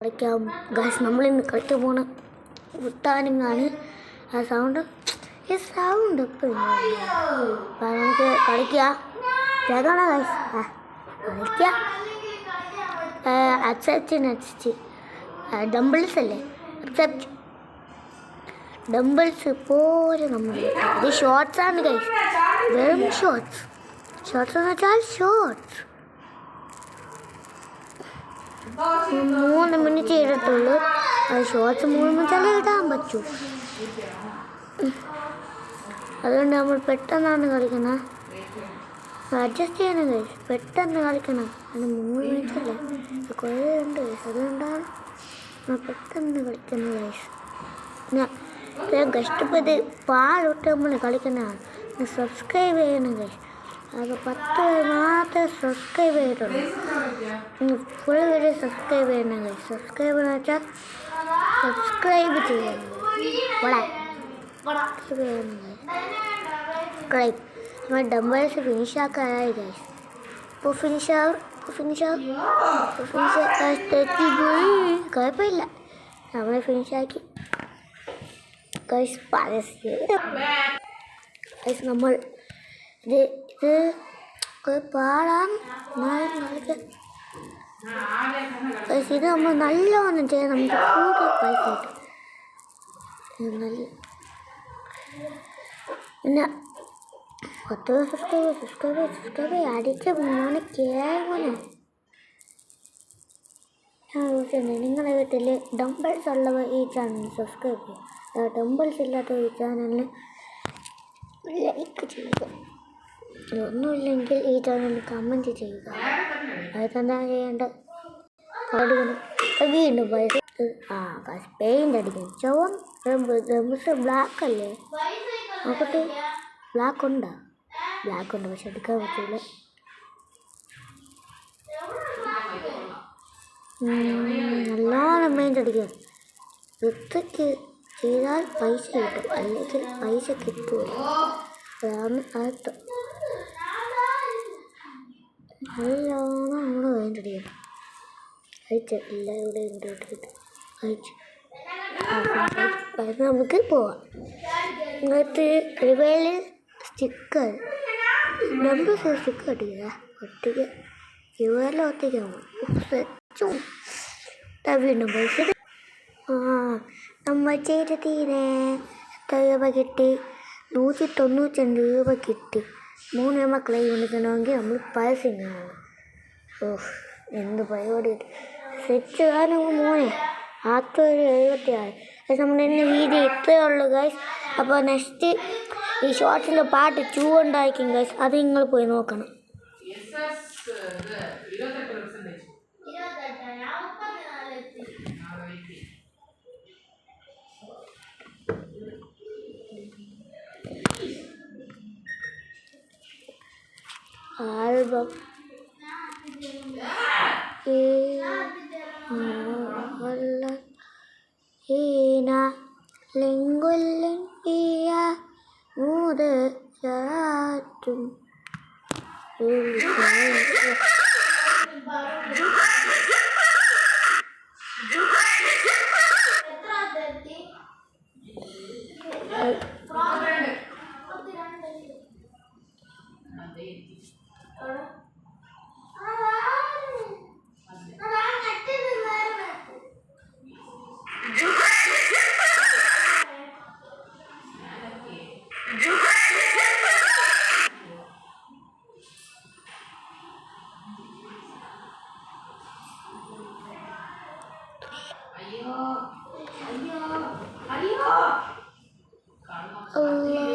കളിക്കാം ഗൈസ്. നമ്മളിന്ന് കളിക്കാൻ പോണ വിട്ടാനിങ്ങാണ് ആ സൗണ്ട് ഇപ്പം നമുക്ക് കളിക്കാം. കേൾക്കണ ഗൈസ്? കളിക്കാം. അക്സെപ്റ്റ് ഡംബിൾസ് അല്ലേ? അക്സെപ്റ്റ് ഡംബിൾസ് പോലെ നമ്മൾ ഇത് ഷോർട്സ് ആണ് ഗൈസ്. വെറും ഷോർട്സ് എന്ന് വെച്ചാൽ ഷോർട്സ് 3 മിനിറ്റ് ചെയ്തിട്ടുള്ളൂ. അത് ഷോർട്സ് 3 മിനിറ്റല്ലേ ഇടാൻ പറ്റൂ. അതുകൊണ്ട് നമ്മൾ പെട്ടെന്നാണ് കളിക്കുന്നത്. അഡ്ജസ്റ്റ് ചെയ്യണം ഗൈസ്. പെട്ടെന്ന് കളിക്കണം. അത് 3 മിനിറ്റല്ലേ, കുറേ ഉണ്ട് ഗൈസ്. അതുകൊണ്ടാണ് നമ്മൾ പെട്ടെന്ന് കളിക്കുന്നത് ഗൈസ്. ഞാൻ കഷ്ടപ്പെട്ട് പാലിട്ട് നമ്മൾ കളിക്കുന്നതാണ്. സബ്സ്ക്രൈബ് ചെയ്യണം ഗൈസ്. അത് 10 മാത്രമേ സബ്സ്ക്രൈബ് ചെയ്തിട്ടുള്ളൂ. ഫുൾ വീഡിയോ സബ്സ്ക്രൈബ് ചെയ്യണം ഗൈസ്. സബ്സ്ക്രൈബ് എന്ന് വെച്ചാൽ സബ്സ്ക്രൈബ് ചെയ്യണം. സബ്സ്ക്രൈബ് നമ്മൾ ഡംബേഴ്സ് ഫിനിഷ് ആക്കാനായി ഗൈസ്. ഇപ്പോൾ കുഴപ്പമില്ല, നമ്മൾ ഫിനിഷാക്കി ഗൈസ്. ഗൈസ് നമ്മൾ ഇത് പാടാൻ ഇത് നമ്മൾ നല്ലോണം ചെയ്യാൻ നമുക്ക് കൂടുതൽ പൈസ കിട്ടും. പിന്നെ 10 സബ്സ്ക്രൈബ് അടിച്ച് മോനെ കേൾക്കണേ. ഞാൻ ചോദിച്ചത് നിങ്ങളുടെ വീട്ടിൽ ഡംബിൾസ് ഉള്ളവർ ഈ ചാനൽ സബ്സ്ക്രൈബ് ചെയ്യുക. ഡംബിൾസ് ഇല്ലാത്ത ഈ ചാനലിന് ലൈക്ക് ചെയ്യുക. ഒന്നുമില്ലെങ്കിൽ ഈ ചാനൽ കമൻറ്റ് ചെയ്യുക. അത് തന്നെ ചെയ്യേണ്ടത്. വീണ്ടും പൈസ പെയിൻ്റ് അടിക്കും. ഡംബിൾസ് ബ്ലാക്ക് അല്ലേ? നോക്കട്ടെ, ബ്ലാക്ക് ഉണ്ട് പക്ഷെ എടുക്കാൻ പറ്റില്ല. നല്ലോണം പെയിൻ്റ് അടിക്കുക. വൃത്തിക്ക് ചെയ്താൽ പൈസ കിട്ടും, അല്ലെങ്കിൽ പൈസ കിട്ടുമോ? അതാണ് അർത്ഥം. നല്ലോണം നമ്മൾ പെയിൻ്റ് അടിക്കണം. അയച്ചിട്ടില്ല, ഇവിടെ ഇട്ടിട്ട് അയച്ചു. നമുക്ക് പോവാം. ഇങ്ങനത്തെ റിവേല് സ്റ്റിക്കർ ഡബിൾ സ്റ്റിക്കർ ഒട്ടിക്കുക. ഇവരെല്ലാം ഒട്ടിക്കാൻ വീണ്ടും പൈസ. നമ്മൾ ചെയ്ത തീരെ എത്ര രൂപ കിട്ടി? 192 രൂപ കിട്ടി. 3 മക്കളെ വിളിക്കണമെങ്കിൽ നമ്മൾ പൈസ ഇങ്ങനെയാണ്. എന്ത് പരിപാടി സെറ്റ് കാരണം മോനെ. 76 നമ്മുടെ ഇന്ന് വീഡിയോ ഇത്രയേ ഉള്ളൂ ഗൈസ്. അപ്പോൾ നെക്സ്റ്റ് ഈ ഷോർട്സിൻ്റെ പാട്ട് 2 ഉണ്ടായിരിക്കും ഗൈസ്. അത് നിങ്ങൾ പോയി നോക്കണം. ആൽബം ലെങ്കൊല്ലൻ പിയ മൂത് ചാറ്റും Allah